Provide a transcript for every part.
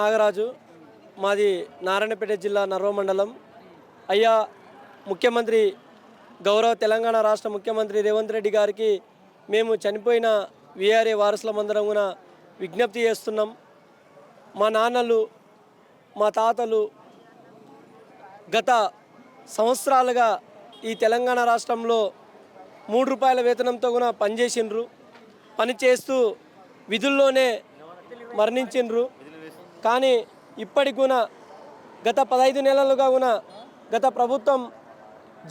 నాగరాజు, మాది నారాయణపేట జిల్లా నర్వ మండలం. అయ్యా ముఖ్యమంత్రి, గౌరవ తెలంగాణ రాష్ట్ర ముఖ్యమంత్రి రేవంత్ రెడ్డి గారికి మేము చనిపోయిన వీఆర్ఏ వారసులమందరం కూడా విజ్ఞప్తి చేస్తున్నాం. మా నాన్నలు, మా తాతలు గత సంవత్సరాలుగా ఈ తెలంగాణ రాష్ట్రంలో 3 రూపాయల వేతనంతో కూడా పనిచేసిండ్రు. పనిచేస్తూ విధుల్లోనే మరణించిండ్రు. కానీ ఇప్పటికి కూడా గత 15 నెలలుగా కూడా గత ప్రభుత్వం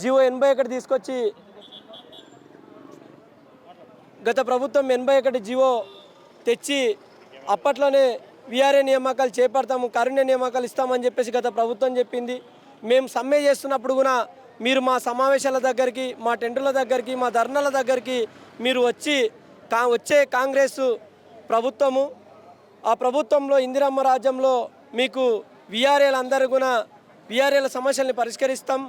జీవో 81 తీసుకొచ్చి జీవో తెచ్చి అప్పట్లోనే వీఆర్ఏ నియామకాలు చేపడతాము, కారుణ్య నియామకాలు ఇస్తామని చెప్పేసి గత ప్రభుత్వం చెప్పింది. మేము సమ్మె చేస్తున్నప్పుడు కూడా మీరు మా సమావేశాల దగ్గరికి, మా టెంటుల దగ్గరికి, మా ధర్నాల దగ్గరికి మీరు వచ్చే కాంగ్రెస్ ప్రభుత్వము, ఆ ప్రభుత్వంలో ఇందిరమ్మ రాజ్యంలో మీకు వీఆర్ఏలందరూ కూడా వీఆర్ఏల సమస్యల్ని పరిష్కరిస్తాం,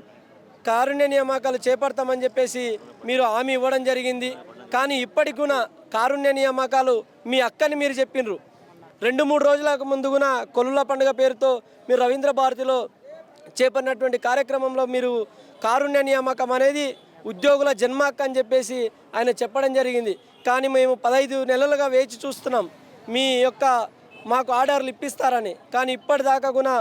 కారుణ్య నియామకాలు చేపడతామని చెప్పేసి మీరు హామీ ఇవ్వడం జరిగింది. కానీ ఇప్పటికి కూడా కారుణ్య నియామకాలు మీ అక్కని మీరు చెప్పిండ్రు. 2-3 రోజుల ముందు కూడా కొల్లుల పండుగ పేరుతో మీరు రవీంద్ర భారతిలో చేపట్టినటువంటి కార్యక్రమంలో మీరు కారుణ్య నియామకం అనేది ఉద్యోగుల జన్మ హక్కు అని చెప్పేసి ఆయన చెప్పడం జరిగింది. కానీ మేము 15 నెలలుగా వేచి చూస్తున్నాం మాకు ఆర్డర్లు ఇప్పిస్తారని. కానీ ఇప్పటిదాకా కూడా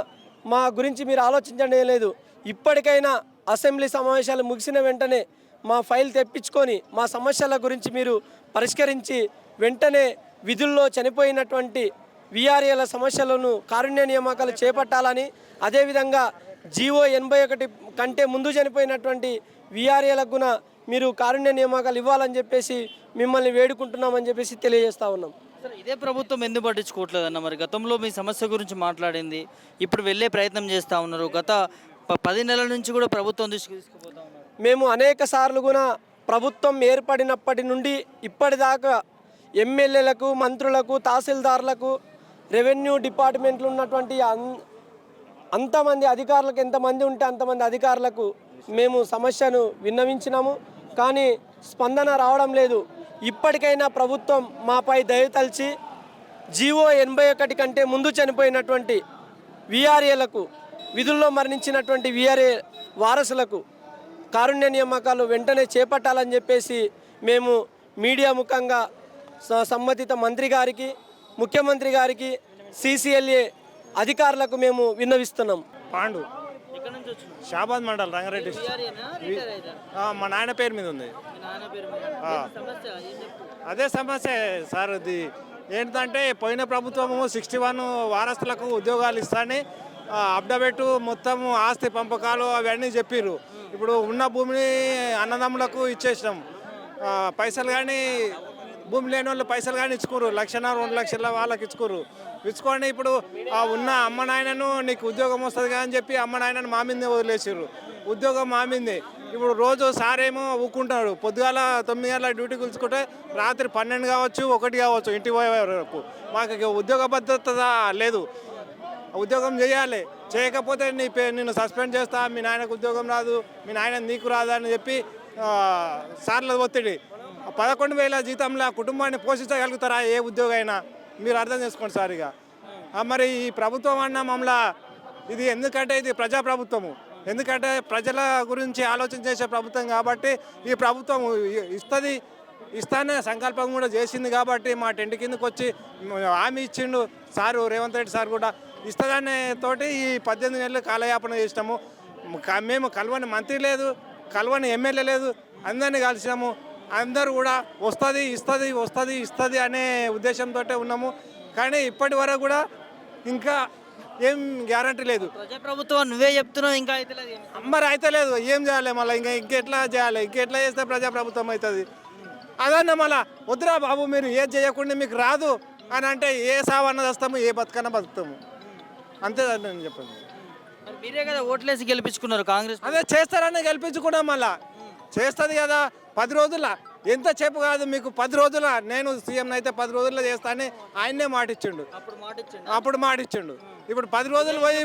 మా గురించి మీరు ఆలోచించడం లేదు. ఇప్పటికైనా అసెంబ్లీ సమావేశాలు ముగిసిన వెంటనే మా ఫైల్ తెప్పించుకొని మా సమస్యల గురించి మీరు పరిష్కరించి వెంటనే విధుల్లో చనిపోయినటువంటి వీఆర్ఏల సమస్యలను కారుణ్య నియామకాలు చేపట్టాలని, అదేవిధంగా జీవో 81 కంటే ముందు చనిపోయినటువంటి వీఆర్ఏలకు కూడా మీరు కారుణ్య నియామకాలు ఇవ్వాలని చెప్పేసి మిమ్మల్ని వేడుకుంటున్నామని చెప్పేసి తెలియజేస్తూ ఉన్నాం. సరే, ఇదే ప్రభుత్వం ఎందుకు పట్టించుకోవట్లేదన్న? మరి గతంలో మీ సమస్య గురించి మాట్లాడింది, ఇప్పుడు వెళ్ళే ప్రయత్నం చేస్తూ ఉన్నారు. గత 10 నెలల నుంచి కూడా ప్రభుత్వం దృష్టికి తీసుకుపోతా ఉన్నారు. మేము అనేక సార్లు కూడా ప్రభుత్వం ఏర్పడినప్పటి నుండి ఇప్పటిదాకా ఎమ్మెల్యేలకు, మంత్రులకు, తహసీల్దార్లకు, రెవెన్యూ డిపార్ట్మెంట్లు ఉన్నటువంటి అంతమంది అధికారులకు, ఎంతమంది ఉంటే అంతమంది అధికారులకు మేము సమస్యను విన్నవించినాము. కానీ స్పందన రావడం లేదు. ఇప్పటికైనా ప్రభుత్వం మాపై దయతలిచి జీవో 81 కంటే ముందు చనిపోయినటువంటి వీఆర్ఏలకు, విధుల్లో మరణించినటువంటి వీఆర్ఏ వారసులకు కారుణ్య నియామకాలు వెంటనే చేపట్టాలని చెప్పేసి మేము మీడియా ముఖంగా సంబంధిత మంత్రి గారికి, ముఖ్యమంత్రి గారికి, సిసిఎల్ఏ అధికారులకు మేము విన్నవిస్తున్నాం. పాండు, షాబాద్ మండల్, రంగారెడ్డి. మా నాయన పేరు మీద ఉంది. అదే సమస్య సార్. అది ఏంటంటే పోయిన ప్రభుత్వము 61 వారసులకు ఉద్యోగాలు ఇస్తాని అప్డేట్ మొత్తం ఆస్తి పంపకాలు అవన్నీ చెప్పిర్రు. ఇప్పుడు ఉన్న భూమిని అన్నదమ్ములకు ఇచ్చేసినాం. పైసలు కానీ భూమి లేని వాళ్ళు పైసలు కానీ ఇచ్చుకోరు. 1,00,000-2 లక్షల వాళ్ళకి ఇచ్చుకొని ఇప్పుడు ఉన్న అమ్మ నాయనను నీకు ఉద్యోగం వస్తుంది కదా అని చెప్పి అమ్మ నాయనను మా మీదే వదిలేసారు. ఉద్యోగం మా మీదే. ఇప్పుడు రోజు సారేమో ఊక్కుంటాడు. పొద్దుగాల 9 గంటల డ్యూటీ కూర్చుకుంటే రాత్రి 12 కావచ్చు, 1 కావచ్చు ఇంటికి పోయే వరకు. మాకు ఉద్యోగ భద్రత లేదు. ఉద్యోగం చేయాలి. చేయకపోతే నిన్ను సస్పెండ్ చేస్తా, మీ నాయనకు ఉద్యోగం రాదు, మీ నాయన నీకు రాదా అని చెప్పి సార్ల ఒత్తిడి. 11,000 జీతంలో కుటుంబాన్ని పోషించగలుగుతారా ఏ ఉద్యోగం అయినా? మీరు అర్థం చేసుకోండి సార్. ఇక మరి ఈ ప్రభుత్వం అన్న మమ్మల్ని ఇది ఎందుకంటే ఇది ప్రజాప్రభుత్వము, ఎందుకంటే ప్రజల గురించి ఆలోచన చేసే ప్రభుత్వం కాబట్టి ఈ ప్రభుత్వం ఇస్తానే సంకల్పం కూడా చేసింది కాబట్టి మా టెంట్ కిందకు వచ్చి హామీ ఇచ్చిండు సారు రేవంత్ రెడ్డి సార్ కూడా. ఇస్తుందనే తోటి ఈ 18 నెలలు కాలయాపన చేసినాము. మేము కలవని మంత్రి లేదు, కలవని ఎమ్మెల్యే లేదు, అందరినీ కలిసినాము. అందరూ కూడా వస్తుంది అనే ఉద్దేశంతో ఉన్నాము. కానీ ఇప్పటి వరకు కూడా ఇంకా ఏం గ్యారంటీ లేదు. ప్రజాప్రభుత్వం నువ్వే చెప్తున్నావు, ఇంకా అయితే లేదు. మరి అయితే లేదు, ఏం చేయాలి మళ్ళీ? ఇంకెట్లా చేయాలి? ఇంకెట్లా చేస్తే ప్రజాప్రభుత్వం అవుతుంది? అదన్న మళ్ళా వద్దురా బాబు, మీరు ఏది చేయకుండా మీకు రాదు అని అంటే ఏ సావన్న వస్తాము, ఏ బతుకన్నా బతుకుతాము. అంతే నేను చెప్పండి. మీరే కదా ఓట్లేసి గెలిపించుకున్నారు కాంగ్రెస్. అదే చేస్తారని గెలిపించుకున్నాం. మళ్ళా చేస్తుంది కదా 10 రోజుల, ఎంత చెప్పు కాదు మీకు. 10 రోజుల నేను సీఎం అయితే 10 రోజుల్లో చేస్తానని ఆయన్నే మాటిచ్చిండు. అప్పుడు మాటిచ్చిండు. ఇప్పుడు 10 రోజులు పోయి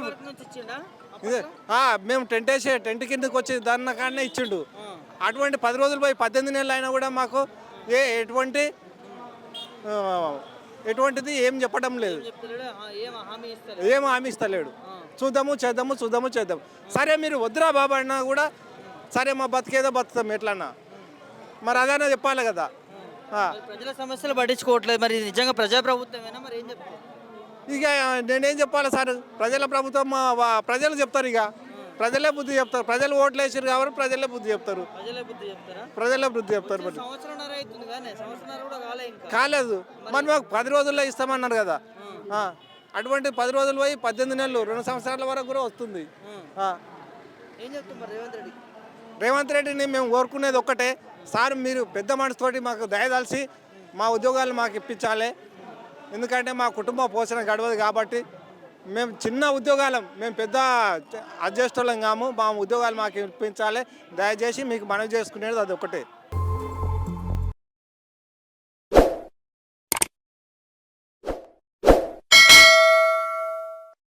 మేము టెంట్ కిందకి వచ్చి దాని కాడనే ఇచ్చిండు. అటువంటి 10 రోజులు పోయి 18 నెలలు అయినా కూడా మాకు ఎటువంటి ఎటువంటిది ఏం చెప్పడం లేదు, ఏం హామీ ఇస్తలేడు. చూద్దాము చేద్దాము. సరే మీరు వద్దురా బాబు అన్నా కూడా సరే మా బతికేదో బతుకుతాం ఎట్లన్నా, మరి అదైనా చెప్పాలి కదా. ప్రజల సమస్యలు పట్టించుకోవట్లేదు, మరి నిజంగా ప్రజాప్రభుత్వమేనా, మరి ఏం చెప్తారు? ఇక నేనేం చెప్పాలి సార్, ప్రజల ప్రభుత్వం ప్రజలు చెప్తారు, ఇక ప్రజలే బుద్ధి చెప్తారు. ప్రజలు ఓట్లు వేసారు కాబట్టి ప్రజలే బుద్ధి చెప్తారు. ప్రజలే బుద్ధి చెప్తారు. మరి సంవత్సరంన్నర అవుతుంది కానీ సంవత్సరంన్నర కూడా కాలేదు, మరి మాకు 10 రోజుల్లో ఇస్తామన్నారు కదా. అటువంటి 10 రోజులు పోయి 18 నెలలు 2 సంవత్సరాల వరకు కూడా వస్తుంది. ఏం చెప్తున్నారు రేవంత్ రెడ్డిని మేము కోరుకునేది ఒక్కటే, సార్ మీరు పెద్ద మనసుతోటి మాకు దయదలిసి మా ఉద్యోగాలు మాకు ఇప్పించాలి. ఎందుకంటే మా కుటుంబ పోషణ గడవదు కాబట్టి మేము చిన్న ఉద్యోగాలం, మేము పెద్ద అడ్జస్ట్ వాళ్ళం కాము, మా ఉద్యోగాలు మాకు ఇప్పించాలి. దయచేసి మీకు మనవి చేసుకునేది అది ఒకటే.